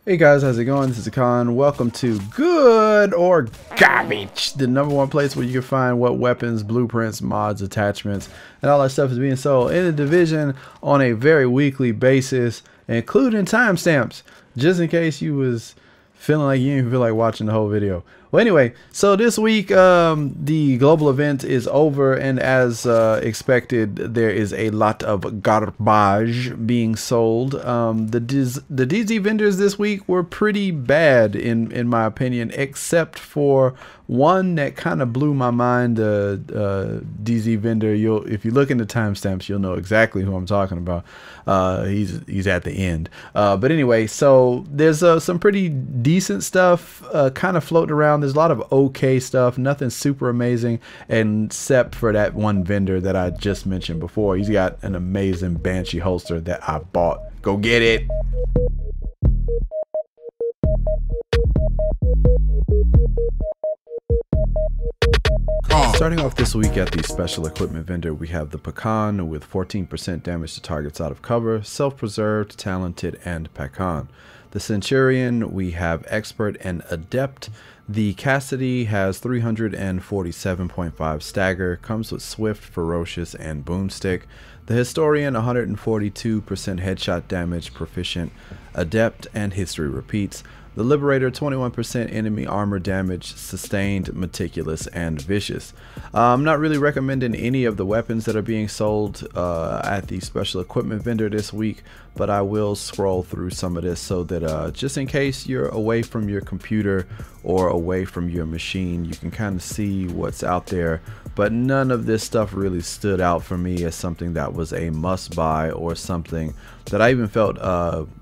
Hey guys, how's it going? This is Con. Welcome to Good or Garbage, the #1 place where you can find what weapons, blueprints, mods, attachments, and all that stuff is being sold in the division on a very weekly basis, including timestamps, just in case you was feeling like you didn't feel like watching the whole video. Well, anyway, so this week the global event is over, and as expected, there is a lot of garbage being sold. The DZ vendors this week were pretty bad in my opinion, except for one that kind of blew my mind. The DZ vendor, if you look in the timestamps, you'll know exactly who I'm talking about. He's at the end. But anyway, so there's some pretty decent stuff kind of floating around. There's a lot of okay stuff, nothing super amazing, except for that one vendor that I just mentioned before. He's got an amazing Banshee holster that I bought. Go get it. Starting off this week at the special equipment vendor, we have the Pecan with 14% damage to targets out of cover, self-preserved, talented, and Pecan. The Centurion, we have expert and adept. The Cassidy has 347.5 stagger, comes with swift, ferocious, and boomstick. The Historian, 142% headshot damage, proficient, adept, and history repeats. The Liberator, 21% enemy armor damage, sustained, meticulous, and vicious. I'm not really recommending any of the weapons that are being sold at the special equipment vendor this week, but I will scroll through some of this so that just in case you're away from your computer or away from your machine, you can kind of see what's out there. But none of this stuff really stood out for me as something that was a must buy or something that I even felt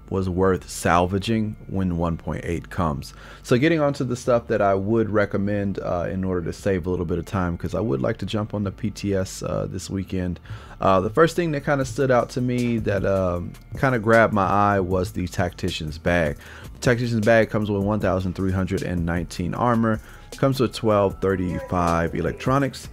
was worth salvaging when 1.8 comes. So getting onto the stuff that I would recommend in order to save a little bit of time, because I would like to jump on the PTS this weekend. The first thing that kind of stood out to me that kind of grabbed my eye was the Tactician's Bag. The Tactician's Bag comes with 1,319 armor, comes with 1235 electronics,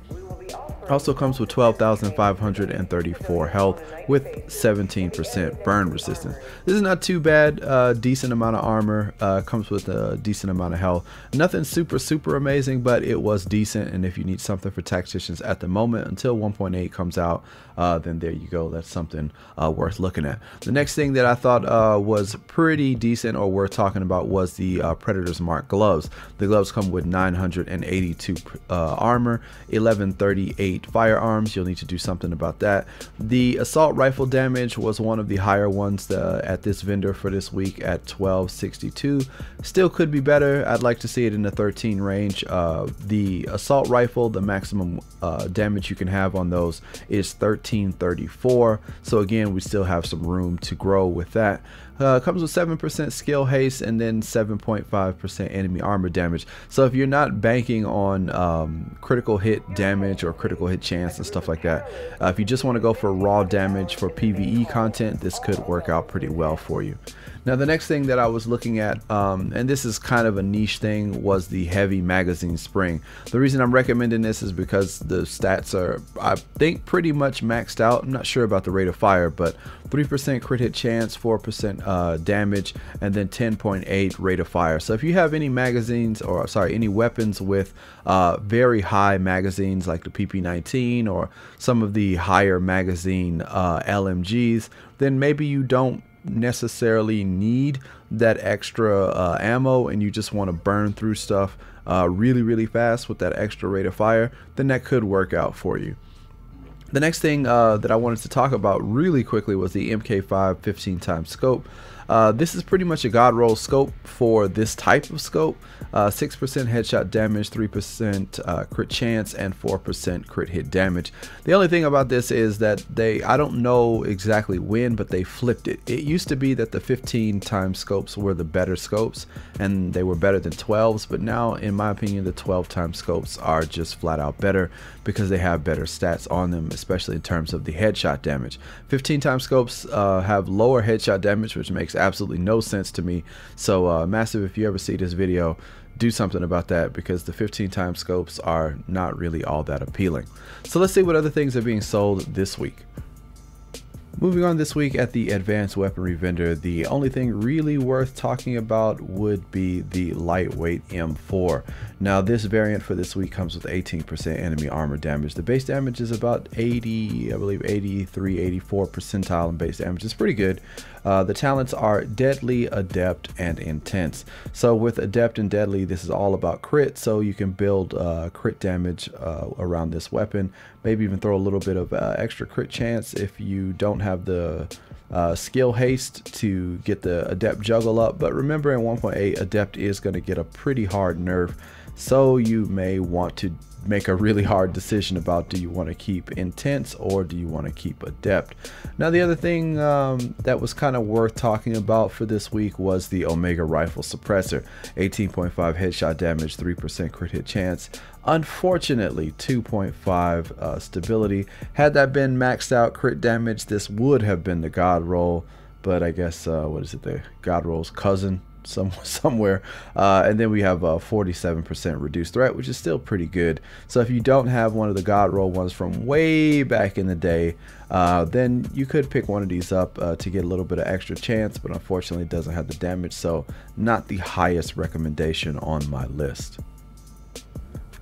also comes with 12,534 health with 17% burn resistance. This is not too bad. Decent amount of armor, comes with a decent amount of health. Nothing super amazing, but it was decent. And if you need something for tacticians at the moment until 1.8 comes out, then there you go. That's something worth looking at. The next thing that I thought was pretty decent or worth talking about was the Predator's Mark gloves. The gloves come with 982 armor, 1138 firearms. You'll need to do something about that. The assault rifle damage was one of the higher ones at this vendor for this week at 1262. Still could be better. I'd like to see it in the 13 range. The assault rifle, the maximum damage you can have on those is 1334. So again, we still have some room to grow with that. Comes with 7% skill haste and then 7.5% enemy armor damage. So if you're not banking on critical hit damage or critical hit chance and stuff like that, if you just want to go for raw damage for PvE content, this could work out pretty well for you. Now the next thing that I was looking at, and this is kind of a niche thing, was the heavy magazine spring. The reason I'm recommending this is because the stats are, I think, pretty much maxed out. I'm not sure about the rate of fire, but 3% crit hit chance, 4% damage, and then 10.8 rate of fire. So if you have any magazines, or sorry, any weapons with very high magazines like the PP19 or some of the higher magazine LMGs, then maybe you don't necessarily need that extra ammo and you just want to burn through stuff really fast with that extra rate of fire, then that could work out for you. The next thing that I wanted to talk about really quickly was the MK5 15x scope. This is pretty much a god roll scope for this type of scope. 6% headshot damage, 3% crit chance, and 4% crit hit damage. The only thing about this is that I don't know exactly when, but they flipped it. It used to be that the 15x scopes were the better scopes and they were better than 12s, but now in my opinion the 12x scopes are just flat out better because they have better stats on them, especially in terms of the headshot damage. 15x scopes have lower headshot damage, which makes absolutely no sense to me. So Massive, if you ever see this video, do something about that, because the 15x scopes are not really all that appealing. So let's see what other things are being sold this week. Moving on this week at the advanced weaponry vendor, the only thing really worth talking about would be the lightweight M4. Now this variant for this week comes with 18% enemy armor damage. The base damage is about 80, I believe 83, 84 percentile in base damage. It's pretty good. The talents are Deadly, Adept, and Intense. So with Adept and Deadly, this is all about crit, so you can build crit damage around this weapon. Maybe even throw a little bit of extra crit chance if you don't have the skill Haste to get the Adept juggle up. But remember, in 1.8, Adept is going to get a pretty hard nerf, so you may want to make a really hard decision about, do you want to keep Intense or do you want to keep Adept. Now the other thing that was kind of worth talking about for this week was the Omega Rifle Suppressor. 18.5 headshot damage, 3% crit hit chance, unfortunately 2.5 stability. Had that been maxed out crit damage, this would have been the God Roll, but I guess what is it, the God Roll's cousin somewhere. And then we have a 47% reduced threat, which is still pretty good. So if you don't have one of the God Roll ones from way back in the day, then you could pick one of these up to get a little bit of extra chance, but unfortunately it doesn't have the damage, so not the highest recommendation on my list.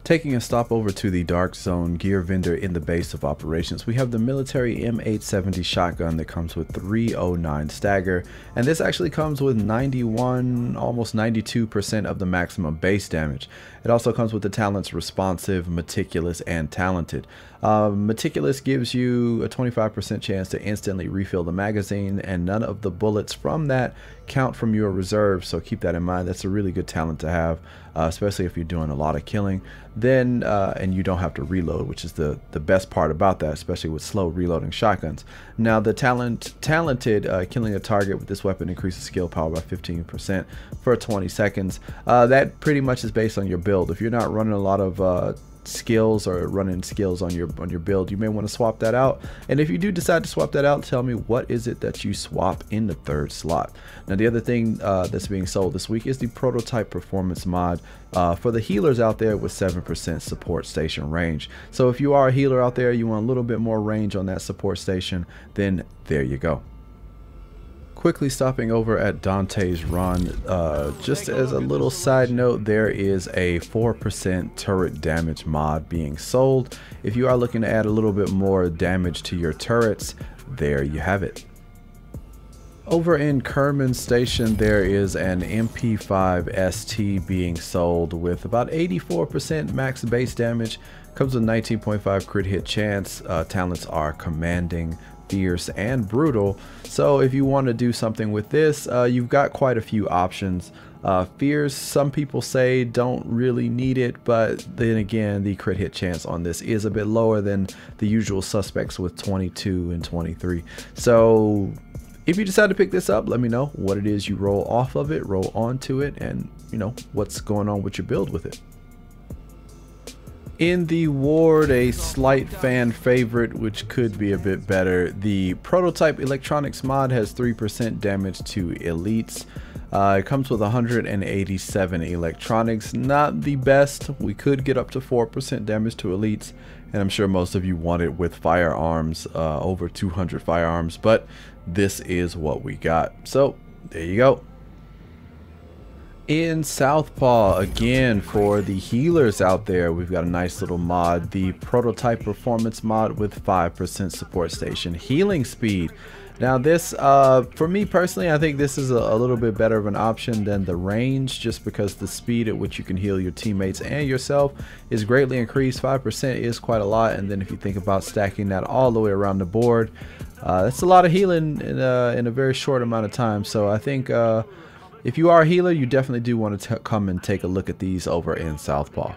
Taking a stop over to the Dark Zone gear vendor in the base of operations, we have the military M870 shotgun that comes with 309 Stagger, and this actually comes with 91, almost 92% of the maximum base damage. It also comes with the talents Responsive, Meticulous, and Talented. Meticulous gives you a 25% chance to instantly refill the magazine, and none of the bullets from that count from your reserve, so keep that in mind. That's a really good talent to have, especially if you're doing a lot of killing. Then and you don't have to reload, which is the best part about that, especially with slow reloading shotguns. Now the talented killing a target with this weapon increases skill power by 15% for 20 seconds. That pretty much is based on your build. If you're not running a lot of skills or running skills on your build, you may want to swap that out. And if you do decide to swap that out, tell me what is it that you swap in the third slot. Now the other thing that's being sold this week is the prototype performance mod for the healers out there with 7% support station range. So if you are a healer out there, you want a little bit more range on that support station, then there you go. Quickly stopping over at Dante's Run, just as a little side note, there is a 4% turret damage mod being sold. If you are looking to add a little bit more damage to your turrets, there you have it. Over in Kerman Station, there is an MP5 ST being sold with about 84% max base damage. Comes with 19.5 crit hit chance. Talents are Commanding, Fierce, and Brutal. So if you want to do something with this, you've got quite a few options. Fierce, some people say don't really need it, but then again, the crit hit chance on this is a bit lower than the usual suspects with 22 and 23. So if you decide to pick this up, let me know what it is you roll off of it, roll onto it, and you know what's going on with your build with it. In the ward, a slight fan favorite, which could be a bit better, the prototype electronics mod has 3% damage to elites. It comes with 187 electronics, not the best. We could get up to 4% damage to elites, and I'm sure most of you want it with firearms, over 200 firearms, but this is what we got. So there you go. In Southpaw, again, for the healers out there, we've got a nice little mod, the prototype performance mod with 5% support station healing speed. Now this, for me personally, I think this is a little bit better of an option than the range, just because the speed at which you can heal your teammates and yourself is greatly increased. 5% is quite a lot, and then if you think about stacking that all the way around the board, that's a lot of healing in a very short amount of time. So I think if you are a healer, you definitely do want to come and take a look at these over in Southpaw.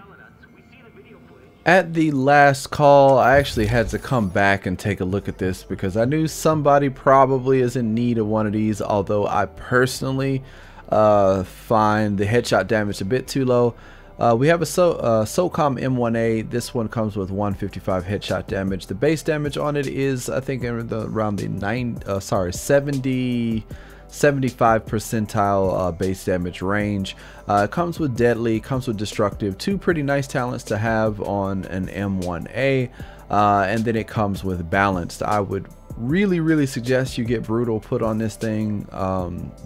At the last call, I actually had to come back and take a look at this because I knew somebody probably is in need of one of these, although I personally find the headshot damage a bit too low. We have a Socom M1A. This one comes with 155 headshot damage. The base damage on it is, I think, around the 75 percentile base damage range. Comes with Deadly, comes with Destructive, two pretty nice talents to have on an M1A, and then it comes with Balanced. I would really suggest you get brutal put on this thing,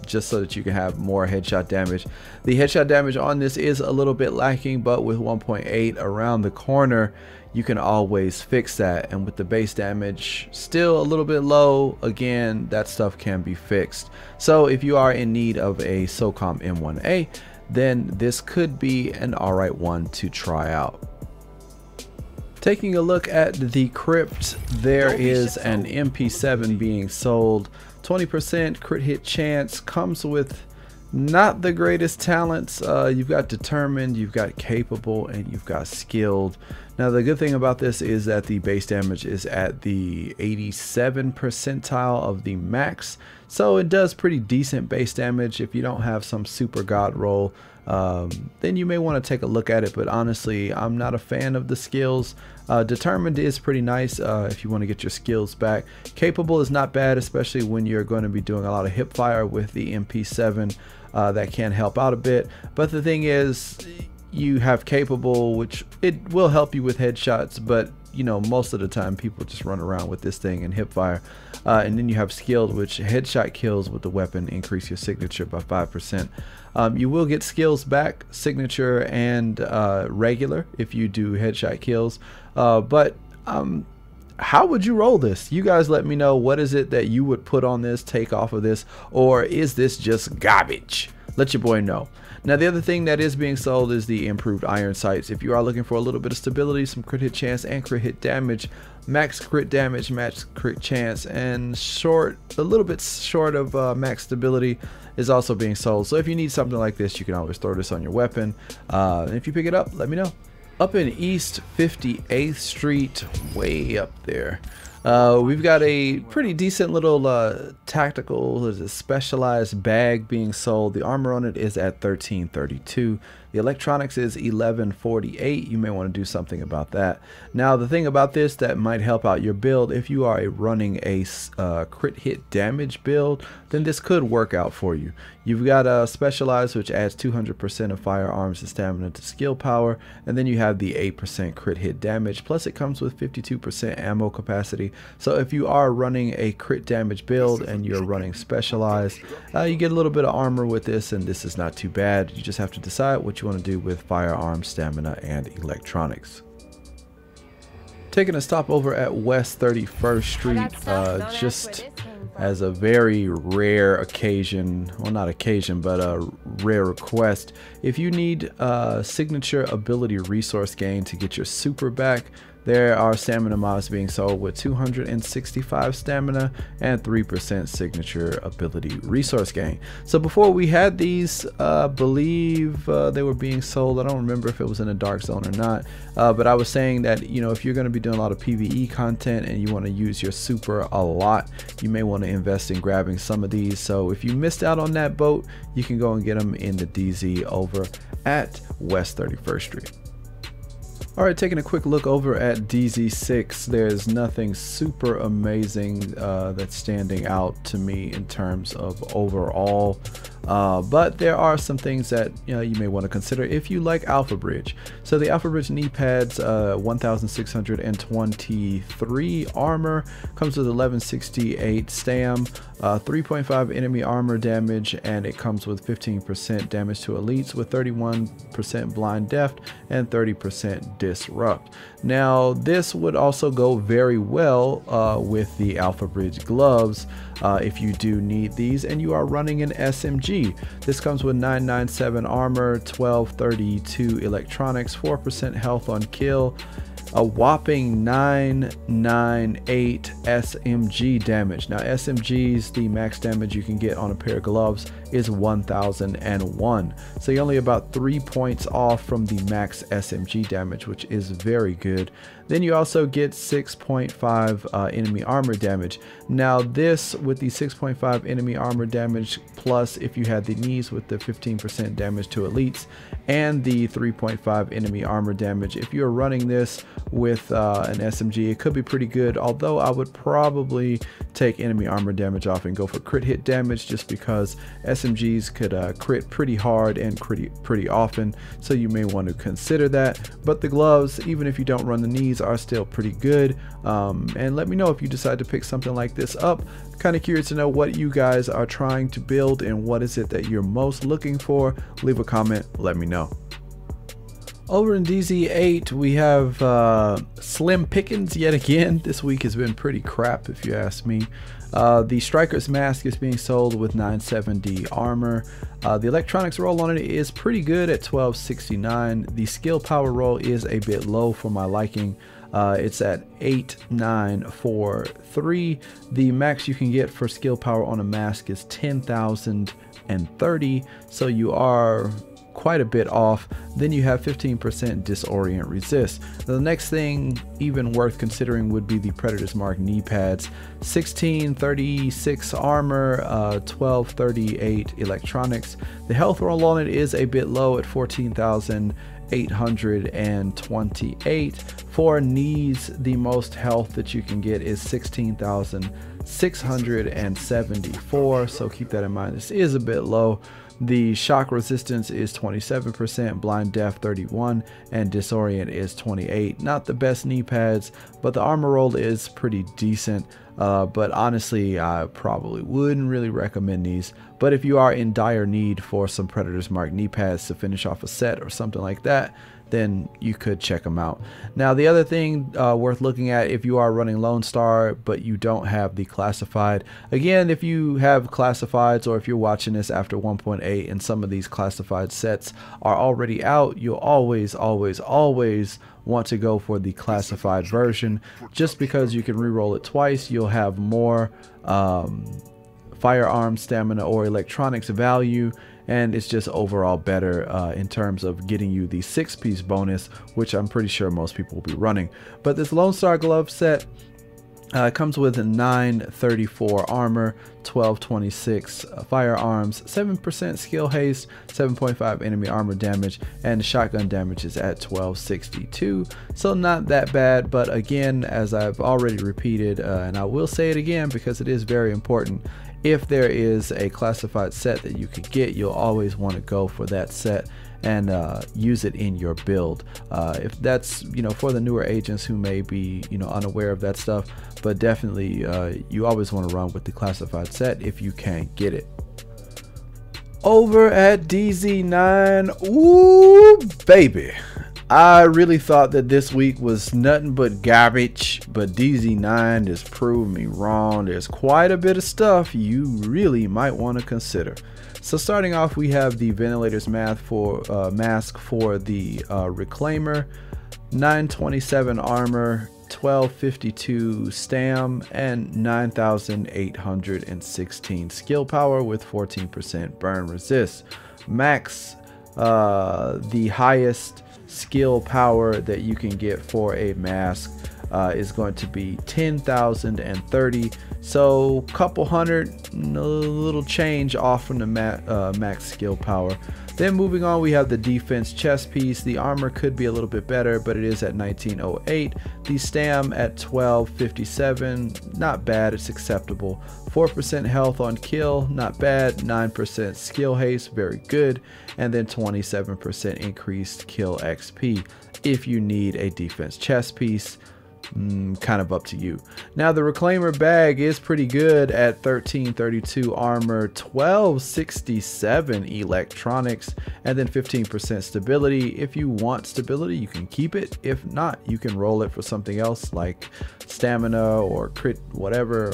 just so that you can have more headshot damage. The headshot damage on this is a little bit lacking, but with 1.8 around the corner, you can always fix that. And with the base damage still a little bit low, again, that stuff can be fixed. So if you are in need of a Socom M1A, then this could be an alright one to try out. Taking a look at the crypt, there is an MP7 being sold. 20% crit hit chance, comes with not the greatest talents. You've got determined, you've got capable, and you've got skilled. Now the good thing about this is that the base damage is at the 87th percentile of the max, so it does pretty decent base damage. If you don't have some super god roll, then you may want to take a look at it, but honestly I'm not a fan of the skills. Determined is pretty nice if you want to get your skills back. Capable is not bad, especially when you're going to be doing a lot of hip fire with the MP7. That can help out a bit, but the thing is, you have capable, which it will help you with headshots, but you know, most of the time people just run around with this thing and hip fire. And then you have skilled, which headshot kills with the weapon increase your signature by 5%. You will get skills back, signature and regular, if you do headshot kills. But how would you roll this? You guys let me know. What is it that you would put on this, take off of this, or is this just garbage? Let your boy know. Now the other thing that is being sold is the improved iron sights. If you are looking for a little bit of stability, some crit hit chance and crit hit damage, max crit damage, max crit chance, and a little bit short of max stability is also being sold. So if you need something like this, you can always throw this on your weapon. And if you pick it up, let me know. Up in East 58th Street, way up there, we've got a pretty decent little tactical, there's a specialized bag being sold. The armor on it is at 1332. The electronics is 1148. You may want to do something about that. Now the thing about this that might help out your build, if you are running a crit hit damage build, then this could work out for you. You've got Specialized, which adds 200% of firearms and stamina to skill power, and then you have the 8% crit hit damage, plus it comes with 52% ammo capacity. So if you are running a crit damage build and you're running Specialized, you get a little bit of armor with this, and this is not too bad. You just have to decide what you want to do with firearms, stamina, and electronics. Taking a stop over at West 31st Street, just as a very rare occasion, well not occasion, but a rare request. If you need signature ability resource gain to get your super back, there are stamina mods being sold with 265 stamina and 3% signature ability resource gain. So before we had these, believe they were being sold. I don't remember if it was in a dark zone or not, but I was saying that, you know, if you're going to be doing a lot of PvE content and you want to use your super a lot, you may want to invest in grabbing some of these. So if you missed out on that boat, you can go and get them in the DZ over at West 31st Street. Alright, taking a quick look over at DZ6, there's nothing super amazing that's standing out to me in terms of overall, but there are some things that you may want to consider if you like AplphaBridge. So the AplphaBridge knee pads, 1623 armor, comes with 1168 stam, 3.5 enemy armor damage, and it comes with 15% damage to elites with 31% blind deft and 30% disrupt. Now this would also go very well with the AplphaBridge gloves if you do need these and you are running an SMG. This comes with 997 armor, 1232 electronics, 4% health on kill, a whopping 998 SMG damage. Now SMGs, the max damage you can get on a pair of gloves is 1001, so you're only about 3 points off from the max SMG damage, which is very good. Then you also get 6.5 enemy armor damage. Now this, with the 6.5 enemy armor damage, plus if you had the knees with the 15% damage to elites and the 3.5 enemy armor damage, if you're running this with an SMG, it could be pretty good, although I would probably take enemy armor damage off and go for crit hit damage, just because SMGs could crit pretty hard and pretty often, so you may want to consider that. But the gloves, even if you don't run the knees, are still pretty good. And let me know if you decide to pick something like this up. Kind of curious to know what you guys are trying to build and what is it that you're most looking for. Leave a comment, let me know. Over in DZ8 we have slim pickings yet again. This week has been pretty crap if you ask me. The Striker's Mask is being sold with 970 armor. The electronics roll on it is pretty good at 1269. The skill power roll is a bit low for my liking. It's at 8943. The max you can get for skill power on a mask is 10,030, so you are quite a bit off. Then you have 15% Disorient resist. The next thing even worth considering would be the Predator's Mark knee pads. 1636 armor, 1238 electronics. The health roll on it is a bit low at 14,828. For knees, the most health that you can get is 16,674, so keep that in mind. This is a bit low. The shock resistance is 27%, blind deaf 31, and disorient is 28. Not the best knee pads, but the armor roll is pretty decent. But honestly, I probably wouldn't really recommend these. But if you are in dire need for some Predator's Mark knee pads to finish off a set or something like that, then you could check them out. Now, the other thing worth looking at if you are running Lone Star but you don't have the classified, again, if you have classifieds or if you're watching this after 1.8 and some of these classified sets are already out, you'll always want to go for the classified version. Just because you can reroll it twice, you'll have more firearm stamina or electronics value, and it's just overall better in terms of getting you the 6-piece bonus, which I'm pretty sure most people will be running. But this Lone Star glove set comes with a 934 armor, 1226 firearms, 7% skill haste, 7.5 enemy armor damage, and shotgun damage is at 1262. So not that bad, but again, as I've already repeated, and I will say it again because it is very important, if there is a classified set that you could get, you'll always want to go for that set and use it in your build. If that's, for the newer agents who may be, unaware of that stuff, but definitely you always want to run with the classified set if you can get it. Over at DZ9, ooh baby, I really thought that this week was nothing but garbage, but DZ9 has proved me wrong. There's quite a bit of stuff you really might want to consider. So starting off, we have the ventilator's mask for the Reclaimer, 927 armor, 1252 stam, and 9816 skill power with 14% burn resist. Max, the highest skill power that you can get for a mask is going to be 10,030, so couple hundred, a little change off from the max skill power. Then moving on, we have the defense chest piece. The armor could be a little bit better, but it is at 1908. The stam at 1257, not bad, it's acceptable. 4% health on kill, not bad. 9% skill haste, very good. And then 27% increased kill XP. If you need a defense chest piece, kind of up to you. Now the Reclaimer bag is pretty good at 1332 armor, 1267 electronics, and then 15% stability. If you want stability, you can keep it. If not, you can roll it for something else like stamina or crit, whatever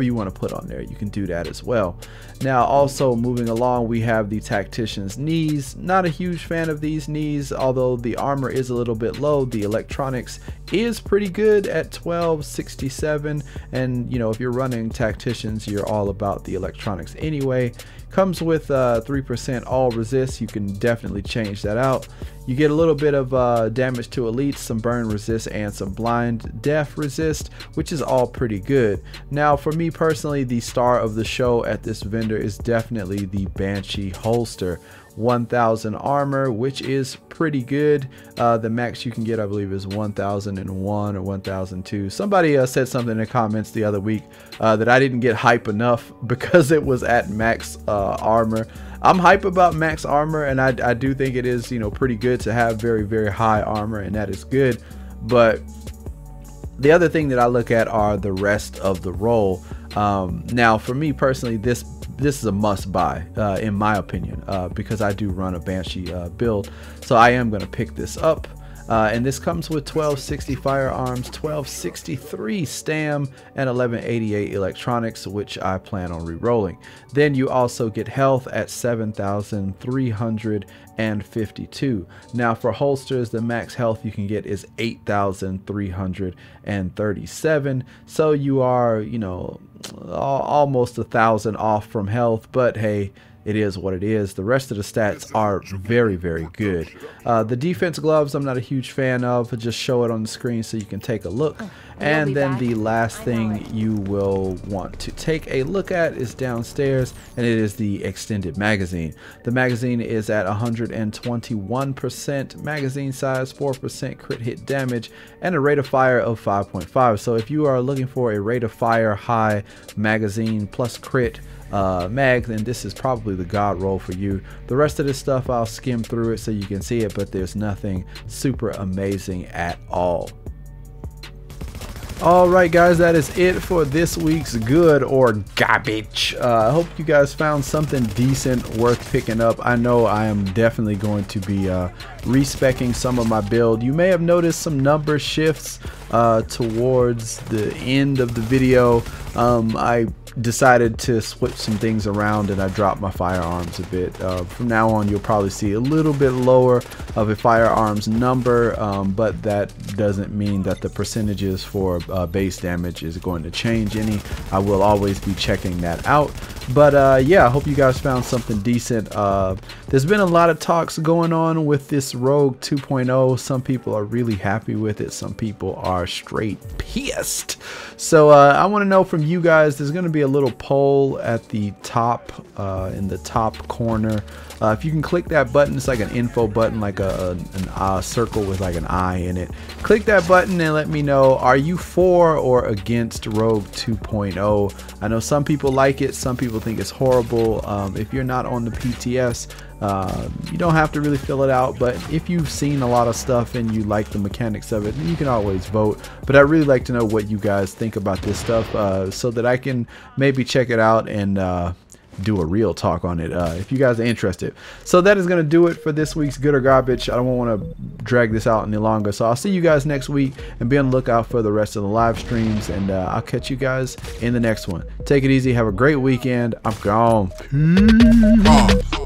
you want to put on there, you can do that as well. Now also moving along, we have the Tactician's knees. Not a huge fan of these knees, although the armor is a little bit low. The electronics is pretty good at 1267, and if you're running Tacticians, you're all about the electronics anyway. Comes with 3% all resist. You can definitely change that out. You get a little bit of damage to elites, some burn resist, and some blind deaf resist, which is all pretty good. Now for me personally, the star of the show at this vendor is definitely the Banshee holster. 1000 armor, which is pretty good. The max you can get, I believe, is 1001 or 1002. Somebody said something in the comments the other week that I didn't get hype enough because it was at max armor. I'm hype about max armor, and I do think it is, you know, pretty good to have very, very high armor, and that is good. But the other thing that I look at are the rest of the roll. Now for me personally, this is a must buy in my opinion, because I do run a Banshee build, so I am going to pick this up. And this comes with 1260 firearms, 1263 stam, and 1188 electronics, which I plan on re-rolling. Then you also get health at 7,352. Now for holsters, the max health you can get is 8,337. So you are, you know, almost 1,000 off from health, but hey, it is what it is. The rest of the stats are very, very good. The defense gloves I'm not a huge fan of. Just show it on the screen so you can take a look. And then the last thing you will want to take a look at is downstairs, and it is the extended magazine. The magazine is at 121% magazine size, 4% crit hit damage, and a rate of fire of 5.5. So if you are looking for a rate of fire high magazine plus crit mag, then this is probably the god roll for you. The rest of this stuff I'll skim through it so you can see it, but there's nothing super amazing at all. Alright guys, that is it for this week's good or garbage. I hope you guys found something decent worth picking up. I know I am definitely going to be respecking some of my build. You may have noticed some number shifts towards the end of the video. I decided to switch some things around, and I dropped my firearms a bit. From now on you'll probably see a little bit lower of a firearms number, but that doesn't mean that the percentages for base damage is going to change any. I will always be checking that out. But yeah, I hope you guys found something decent. There's been a lot of talks going on with this Rogue 2.0. Some people are really happy with it, some people are straight pissed. So I want to know from you guys. There's going to be a little poll at the top, in the top corner. If you can click that button, it's like an info button, like a circle with like an eye in it. Click that button and let me know, are you for or against Rogue 2.0? I know some people like it, some people think it's horrible. If you're not on the PTS, you don't have to really fill it out, but if you've seen a lot of stuff and you like the mechanics of it, then you can always vote. But I'd really like to know what you guys think about this stuff, so that I can maybe check it out and do a real talk on it, if you guys are interested. So that is going to do it for this week's good or garbage. I don't want to drag this out any longer, so I'll see you guys next week, and be on the lookout for the rest of the live streams, and I'll catch you guys in the next one. Take it easy, have a great weekend. I'm gone. Peace.